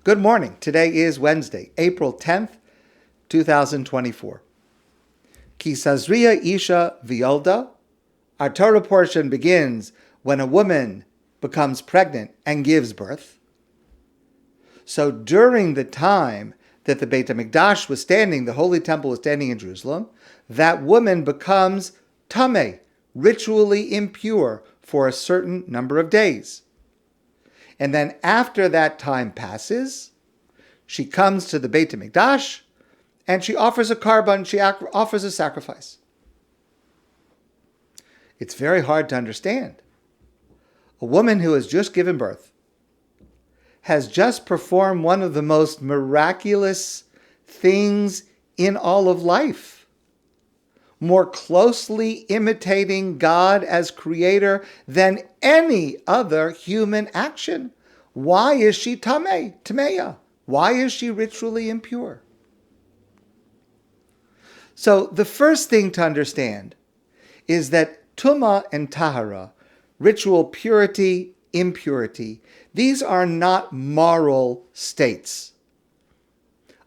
Good morning. Today is Wednesday, April 10th, 2024. Ki sazria isha v'yolda. Our Torah portion begins when a woman becomes pregnant and gives birth. So during the time that the Beit HaMikdash was standing, the Holy Temple was standing in Jerusalem, that woman becomes Tum'ah, ritually impure for a certain number of days. And then after that time passes, she comes to the Beit HaMikdash and she offers a korban, she offers a sacrifice. It's very hard to understand. A woman who has just given birth has just performed one of the most miraculous things in all of life, more closely imitating God as creator than any other human action. Why is she tameya? Why is she ritually impure? So the first thing to understand is that Tum'ah and Tahara, ritual purity, impurity, these are not moral states.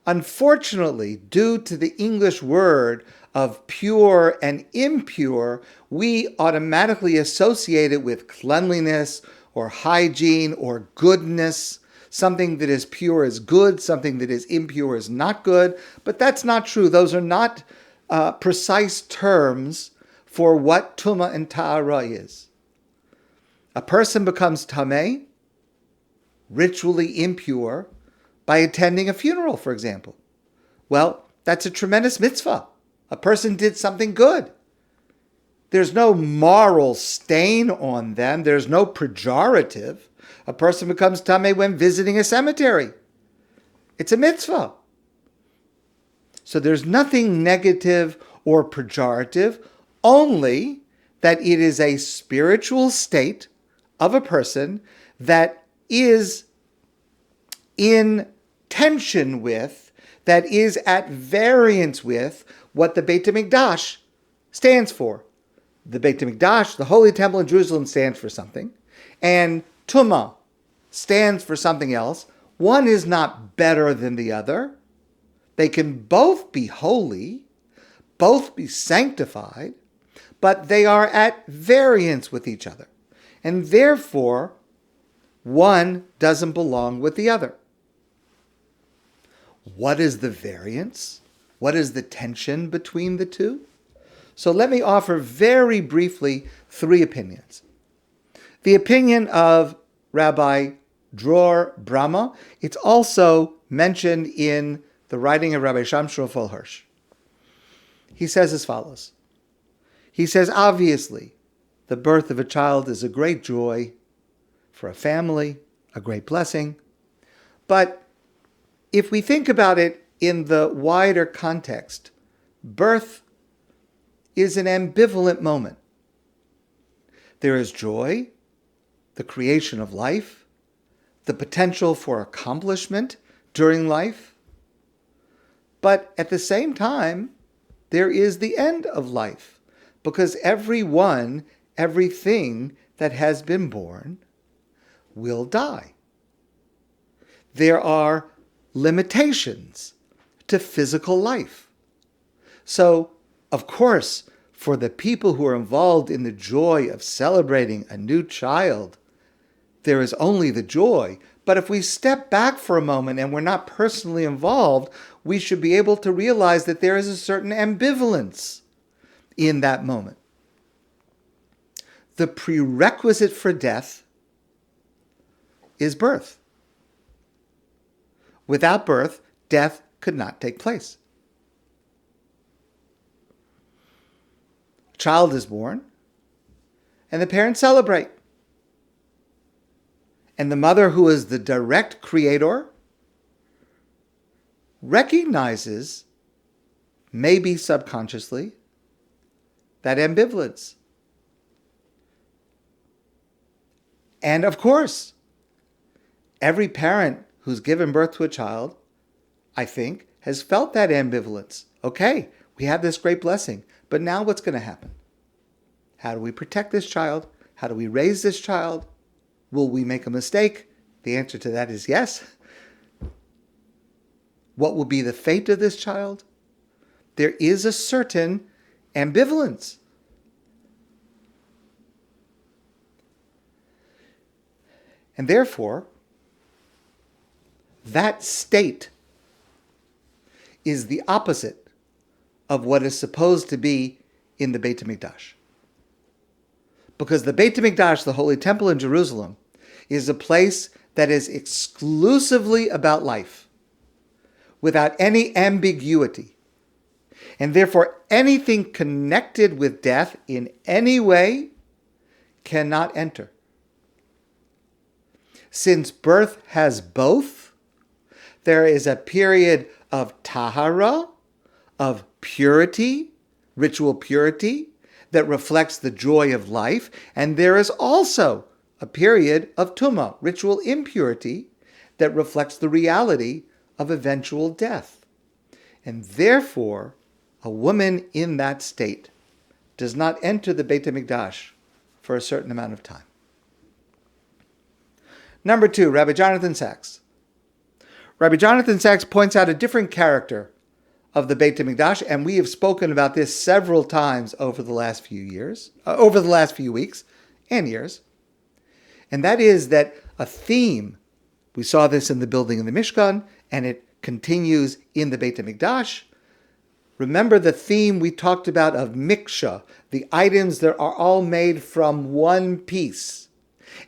Unfortunately, due to the English word of pure and impure, we automatically associate it with cleanliness or hygiene or goodness. Something that is pure is good, something that is impure is not good. But that's not true. Those are not precise terms for what Tum'ah and Tahara is. A person becomes tameh, ritually impure, by attending a funeral, for example. Well, that's a tremendous mitzvah. A person did something good. There's no moral stain on them. There's no pejorative. A person becomes tameh when visiting a cemetery. It's a mitzvah. So there's nothing negative or pejorative, only that it is a spiritual state of a person that is in tension with, that is at variance with what the Beit HaMikdash stands for. The Beit HaMikdash, the Holy Temple in Jerusalem, stands for something, and Tum'ah stands for something else. One is not better than the other. They can both be holy, both be sanctified, but they are at variance with each other. And therefore, one doesn't belong with the other. What is the variance? What is the tension between the two? So let me offer very briefly three opinions. The opinion of Rabbi Dror Brama, it's also mentioned in the writing of Rabbi Shamshul Hirsch. He says as follows. He says, obviously, the birth of a child is a great joy for a family, a great blessing. But if we think about it in the wider context, birth is an ambivalent moment. There is joy, the creation of life, the potential for accomplishment during life. But at the same time, there is the end of life, because everything that has been born will die. There are limitations to physical life. So, of course, for the people who are involved in the joy of celebrating a new child, there is only the joy. But if we step back for a moment and we're not personally involved, we should be able to realize that there is a certain ambivalence in that moment. The prerequisite for death is birth. Without birth, death could not take place. A child is born, and the parents celebrate. And the mother, who is the direct creator, recognizes, maybe subconsciously, that ambivalence. And of course, every parent who's given birth to a child, I think, has felt that ambivalence. Okay, we have this great blessing, but now what's going to happen? How do we protect this child? How do we raise this child? Will we make a mistake? The answer to that is yes. what will be the fate of this child, there is a certain ambivalence. And therefore, that state is the opposite of what is supposed to be in the Beit HaMikdash. Because the Beit HaMikdash, the Holy Temple in Jerusalem, is a place that is exclusively about life, without any ambiguity. And therefore, anything connected with death in any way cannot enter. Since birth has both, there is a period of tahara, of purity, ritual purity, that reflects the joy of life, and there is also a period of tum'ah, ritual impurity, that reflects the reality of eventual death. And therefore, a woman in that state does not enter the Beit HaMikdash for a certain amount of time. Number 2, Rabbi Jonathan Sacks. Rabbi Jonathan Sacks points out a different character of the Beit HaMikdash, and we have spoken about this several times over the last few weeks and years. And that is that a theme, we saw this in the building of the Mishkan, and it continues in the Beit HaMikdash. Remember the theme we talked about of miksha, the items that are all made from one piece.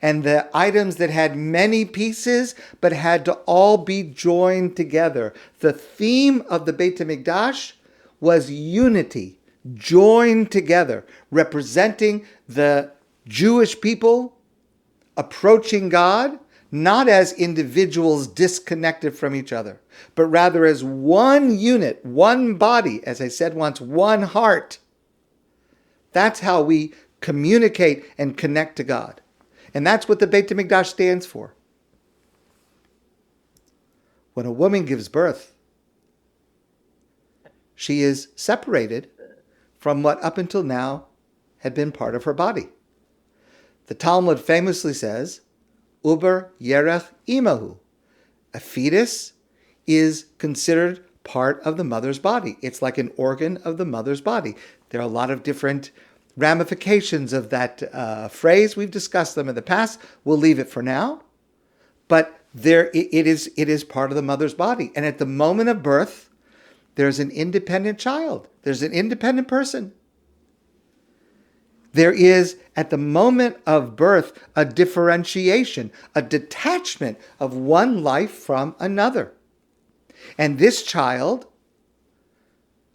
And the items that had many pieces but had to all be joined together. The theme of the Beit HaMikdash was unity, joined together, representing the Jewish people approaching God, not as individuals disconnected from each other, but rather as one unit, one body, as I said once, one heart. That's how we communicate and connect to God. And that's what the Beit HaMikdash stands for. When a woman gives birth, she is separated from what up until now had been part of her body. The Talmud famously says, Uber yerech imahu. A fetus is considered part of the mother's body. It's like an organ of the mother's body. There are a lot of different ramifications of that phrase. We've discussed them in the past. We'll leave it for now. But it is part of the mother's body. And at the moment of birth, there's an independent child. There's an independent person. There is, at the moment of birth, a differentiation, a detachment of one life from another. And this child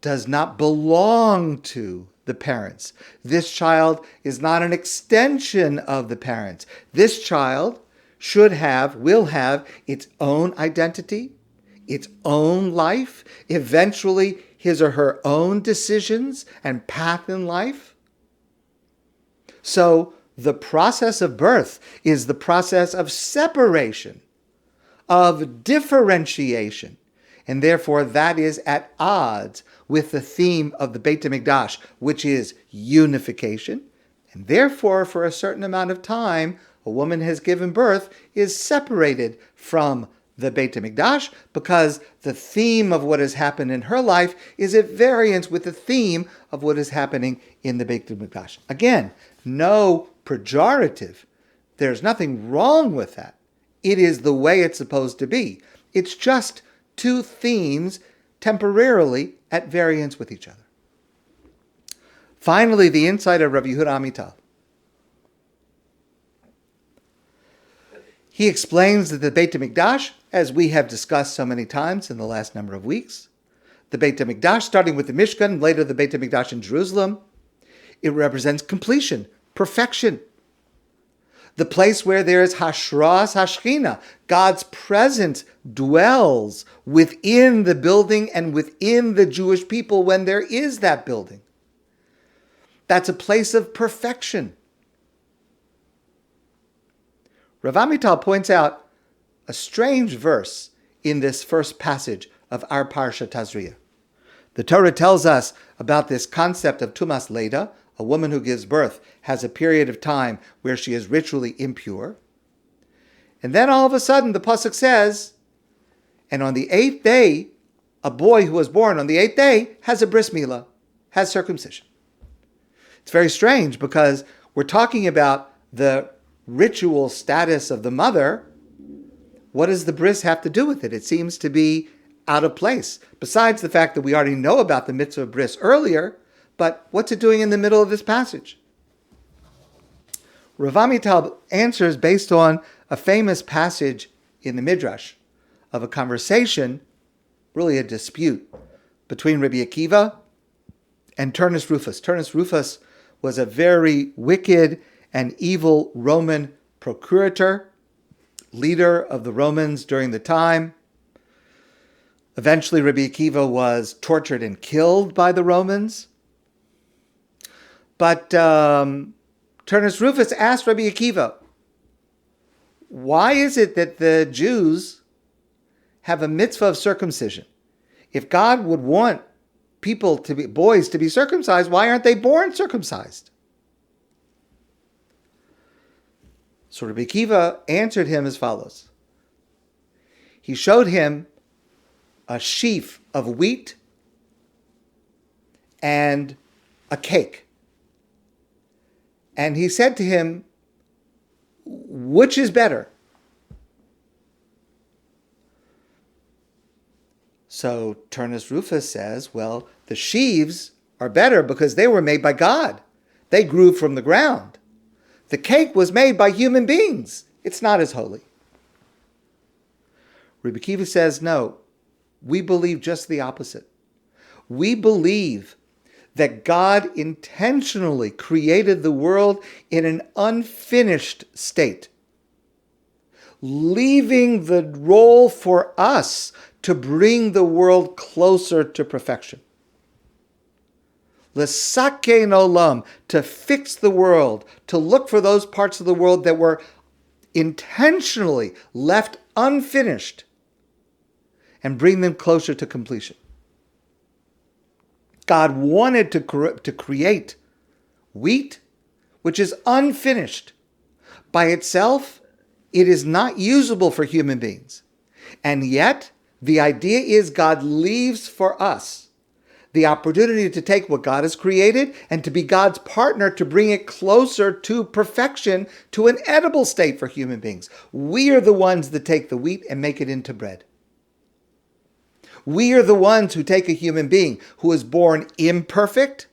does not belong to the parents. This child is not an extension of the parents. This child will have its own identity, its own life, eventually his or her own decisions and path in life. So the process of birth is the process of separation, of differentiation, and therefore that is at odds with the theme of the Beit HaMikdash, which is unification. And therefore, for a certain amount of time, a woman has given birth is separated from the Beit HaMikdash because the theme of what has happened in her life is at variance with the theme of what is happening in the Beit HaMikdash. Again, no pejorative. There's nothing wrong with that. It is the way it's supposed to be. It's just two themes temporarily at variance with each other. Finally, the insight of Rabbi Yehuda Amital. He explains that the Beit HaMikdash, as we have discussed so many times in the last number of weeks, the Beit HaMikdash, starting with the Mishkan, later the Beit HaMikdash in Jerusalem, it represents completion, perfection. The place where there is Hashras Hashchina, God's presence dwells within the building and within the Jewish people when there is that building. That's a place of perfection. Rav Amital points out a strange verse in this first passage of our Parsha Tazria. The Torah tells us about this concept of Tumas Leda. A woman who gives birth has a period of time where she is ritually impure. And then all of a sudden the pasuk says, and on the 8th day a boy who was born on the 8th day has a bris milah, has circumcision. It's very strange because we're talking about the ritual status of the mother. What does the bris have to do with it? It seems to be out of place. Besides the fact that we already know about the mitzvah of bris earlier, but what's it doing in the middle of this passage? Rav Amital answers based on a famous passage in the Midrash of a conversation, really a dispute, between Rabbi Akiva and Turnus Rufus. Turnus Rufus was a very wicked and evil Roman procurator, leader of the Romans during the time. Eventually, Rabbi Akiva was tortured and killed by the Romans. But Turnus Rufus asked Rabbi Akiva, why is it that the Jews have a mitzvah of circumcision? If God would want boys to be circumcised, why aren't they born circumcised? So Rabbi Akiva answered him as follows. He showed him a sheaf of wheat and a cake. And he said to him, which is better? So Turnus Rufus says, well, the sheaves are better because they were made by God. They grew from the ground. The cake was made by human beings. It's not as holy. Rabbi Akiva says, no, we believe just the opposite. We believe that God intentionally created the world in an unfinished state, leaving the role for us to bring the world closer to perfection. L'sakein olam, to fix the world, to look for those parts of the world that were intentionally left unfinished and bring them closer to completion. God wanted to create wheat, which is unfinished. By itself, it is not usable for human beings. And yet, the idea is God leaves for us the opportunity to take what God has created and to be God's partner to bring it closer to perfection, to an edible state for human beings. We are the ones that take the wheat and make it into bread. We are the ones who take a human being who is born imperfect,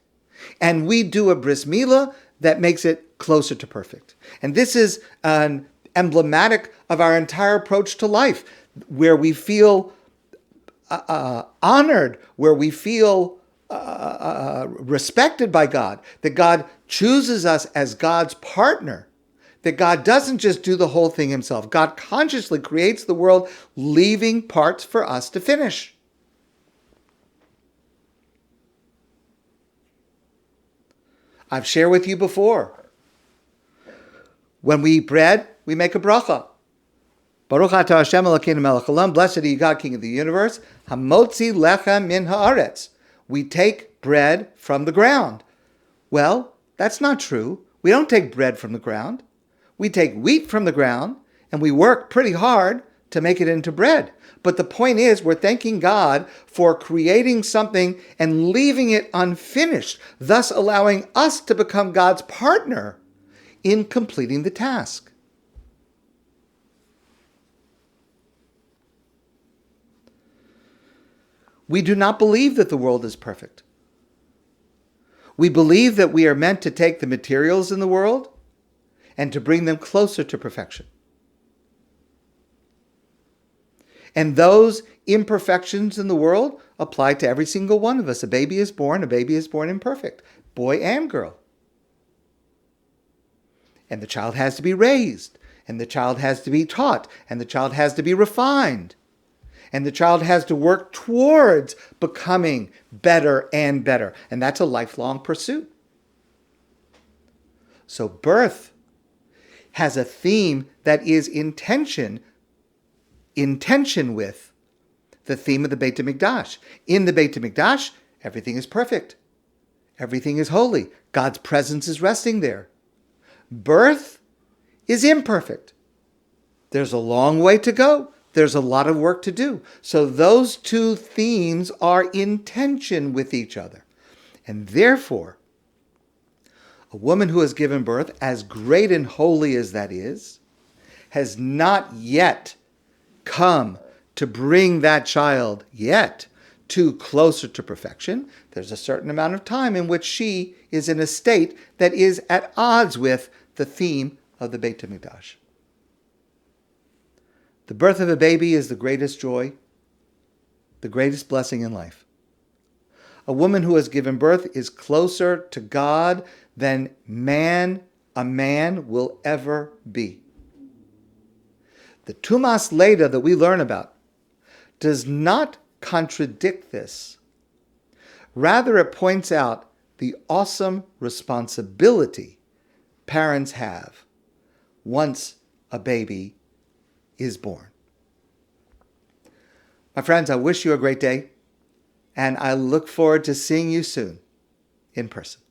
and we do a bris milah that makes it closer to perfect. And this is emblematic of our entire approach to life, where we feel honored, where we feel respected by God, that God chooses us as God's partner, that God doesn't just do the whole thing himself. God consciously creates the world, leaving parts for us to finish. I've shared with you before, when we eat bread, we make a bracha. Baruch atah Hashem Elokeinu melech haolam, blessed are you God, King of the universe, hamotzi lechem min haaretz. We take bread from the ground. Well, that's not true. We don't take bread from the ground. We take wheat from the ground, and we work pretty hard to make it into bread. But the point is, we're thanking God for creating something and leaving it unfinished, thus allowing us to become God's partner in completing the task. We do not believe that the world is perfect. We believe that we are meant to take the materials in the world and to bring them closer to perfection. And those imperfections in the world apply to every single one of us. A baby is born imperfect, boy and girl. And the child has to be raised, and the child has to be taught, and the child has to be refined. And the child has to work towards becoming better and better. And that's a lifelong pursuit. So birth has a theme that is in tension with the theme of the Beit HaMikdash. In the Beit HaMikdash, everything is perfect. Everything is holy. God's presence is resting there. Birth is imperfect. There's a long way to go. there's a lot of work to do. So those two themes are in tension with each other. And therefore, a woman who has given birth, as great and holy as that is, has not yet come to bring that child yet to closer to perfection. There's a certain amount of time in which she is in a state that is at odds with the theme of the Beit HaMikdash. The birth of a baby is the greatest joy, the greatest blessing in life. A woman who has given birth is closer to God than a man will ever be. The Tum'ah later that we learn about does not contradict this. Rather, it points out the awesome responsibility parents have once a baby is born. My friends, I wish you a great day, and I look forward to seeing you soon in person.